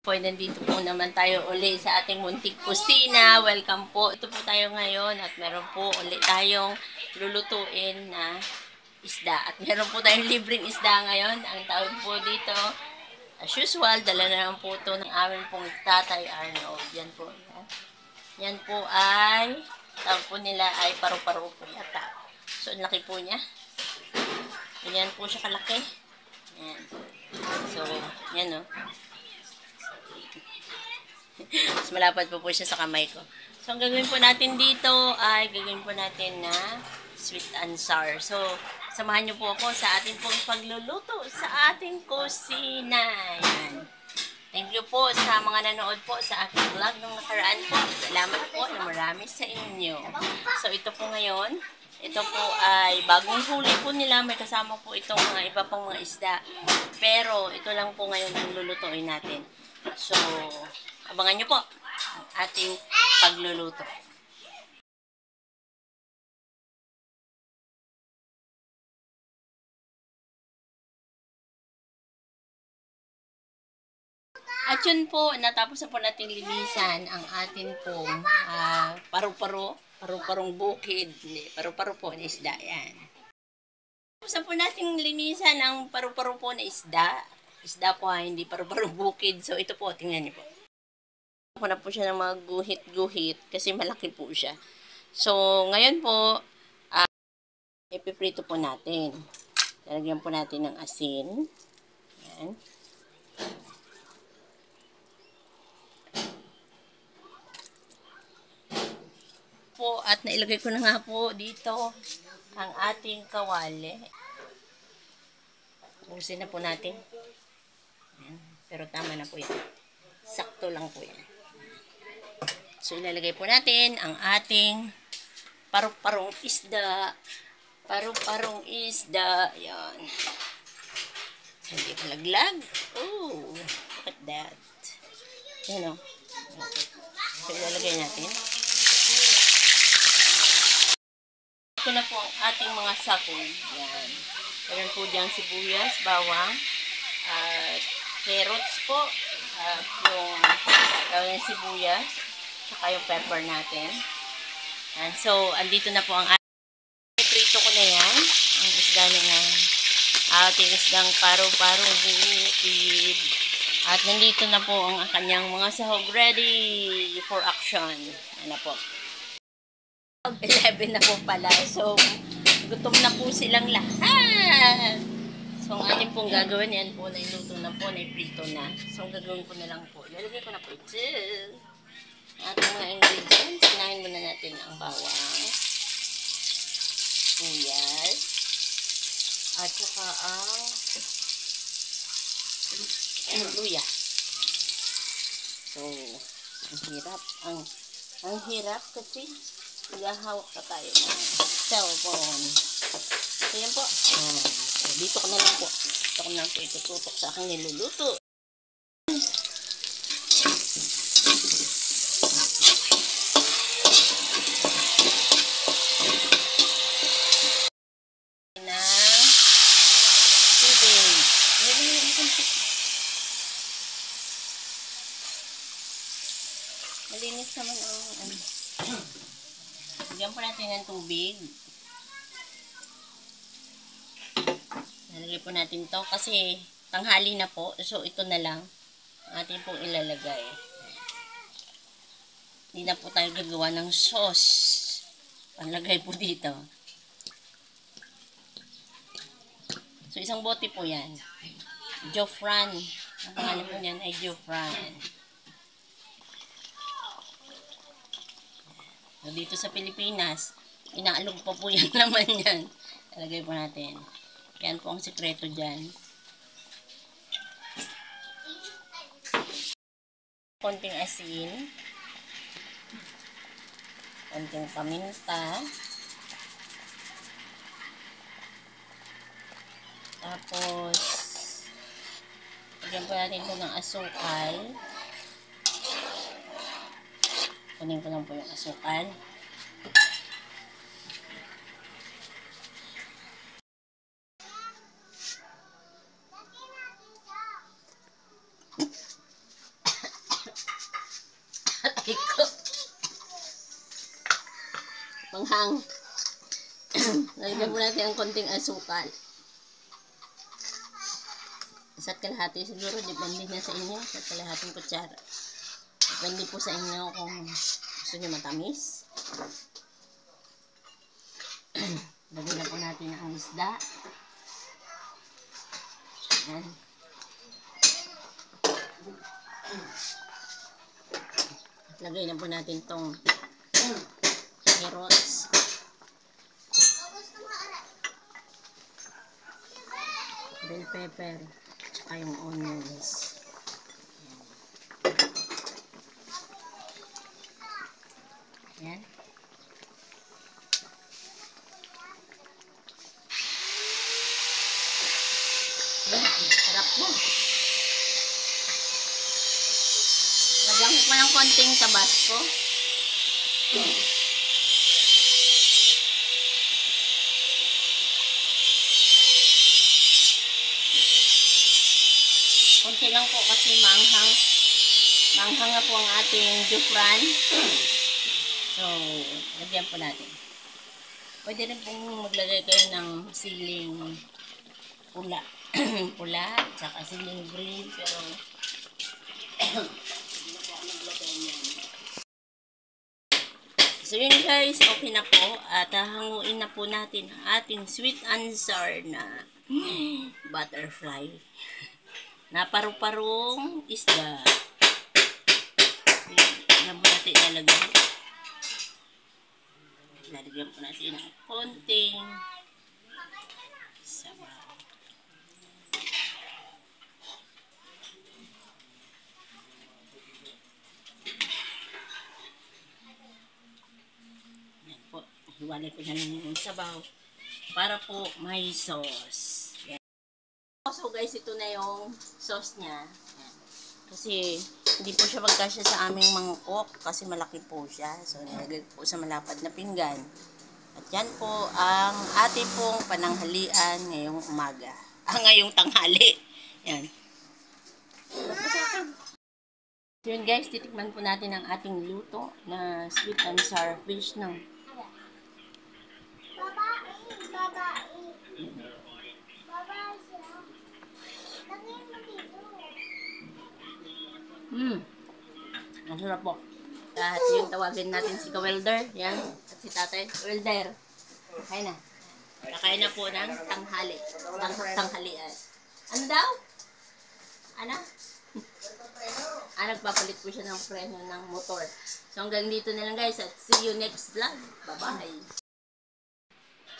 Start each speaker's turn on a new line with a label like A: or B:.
A: Po, nandito po naman tayo uli sa ating muntik kusina. Welcome po. Ito po tayo ngayon at meron po uli tayong lulutuin na isda. At meron po tayong libreng isda ngayon. Ang tawag po dito, as usual, dala na lang po ito ng aming pong Tatay Arnold. Yan po. Yan po ay, tawag po nila ay paru-paro po yata. So, ang laki po niya. Ganyan po siya kalaki. Yan. So, yan o. Mas malapad po siya sa kamay ko. So, ang gagawin po natin dito ay gagawin po natin na sweet and sour. So, samahan niyo po ako sa ating pong pagluluto sa ating kusina. Yan. Thank you po sa mga nanood po sa aking vlog nung nakaraan po. Salamat po na marami sa inyo. So, ito po ngayon. Ito po ay bagong huli po nila. May kasama po itong mga iba pang mga isda. Pero, ito lang po ngayon ang lulutuin natin. So, abangan nyo po ang ating pagluluto. At yun po, natapos na po natin linisan ang atin pong paru-parong bukid. Paru-paro po na isda. Yan. Tapos na po natin linisan ang paru-paro po na isda. Isda po hindi paru-parong bukid. So ito po, tingnan niyo po. Ako na po siya ng mga guhit-guhit kasi malaki po siya. So, ngayon po, ipiprito po natin. Lalagyan po natin ng asin. Yan. Po, at nailagay ko na nga po dito ang ating kawali. Ubusin na po natin. Yan. Pero tama na po ito. Sakto lang po yan. So, ilalagay po natin ang ating paru-parong isda. Paru-parong isda. Yan. So, hindi malaglag. Oh, look at that. Yan o. So, ilalagay natin. Ito na po ang ating mga sakong. Yan. Meron po diyang sibuyas, bawang, at carrots po, at yung sibuyas, saka yung pepper natin. And so, andito na po ang prito ko na yan. Ang isda na yan. Ating isdang paru-parong bukid. At nandito na po ang kanyang mga sahog ready for action. Yan na po. 11 na po pala. So, gutom na po silang lahat. So, ang ating pong gagawin, yan po, nailuto na po, naiprito na. So, ang gagawin ko na lang po, ilalagay ko na po ito. Ating mga ingredients, sinahin muna natin ang bawang, sibuyas, at saka ang luya. So, ang hirap kasi naghahawak pa tayo ng cellphone. So, yan po. So, dito ko na lang po. Dito ko na lang po itututok sa aking niluluto. Malinis naman ang bigyan po natin ng tubig. Nalagay po natin to kasi tanghali na po. So, ito na lang atin pong ilalagay. Hindi na po tayo gagawa ng sauce. Panlagay po dito. So, isang bote po yan. Jofran. Ang pangalan po niyan ay Jofran. So, dito sa Pilipinas, inaalog pa po yan naman yan. Talagay po natin. Yan po ang sekreto dyan. Konting asin. Konting paminta. Tapos, lagyan po natin ito ng asukal. Kunin ko lang po yung asukal. kamay ko. Panghang. Lagyan po natin ang konting asukal. Isa't kalahati siguro, depende na sa inyo. Isa't kalahating kutsara. Depende po sa inyo kung gusto nyo matamis. Lagyan na po natin ang isda. Ayan. Lagay na po natin tong carrots. Bell pepper. Tsaka yung onions. Ayan. Sarap mo. Lagyan ko pa ng konting tabasco. Konti lang po kasi maanghang. Maanghang na po ang ating jufran. So, lagyan po natin. Pwede rin pong maglagay kayo ng siling pula. Pula, tsaka siling green, pero hindi po ako naglagay niyan. So yun guys, okay na po. At hanguin na po natin ang ating sweet and sour na butterfly. Na paru-parong isda. Yan po natin ilalagay. Lalagyan po natin ng konting sabaw. Yan po. Hiwalay ko na lang yung sabaw para po may sauce. Yan. So guys, ito na yung sauce niya. Yan. Kasi hindi po siya magkasya sa aming mangkok kasi malaki po siya. So nilagay po sa malapad na pinggan. At yan po ang ating pong pananghalian ngayong umaga. Ngayong tanghali. Yan. So yun guys, titikman po natin ang ating luto na sweet and sour fish ng ang sarap po. At yung tawagin natin si Kawelder. Yan. At si tatay. Welder. Kain na. Nakain na po ng tanghali. Tanghalian. Ano daw? Ano? Nagpapalit po siya ng preno ng motor. So hanggang dito na lang guys. At see you next vlog. Bye-bye.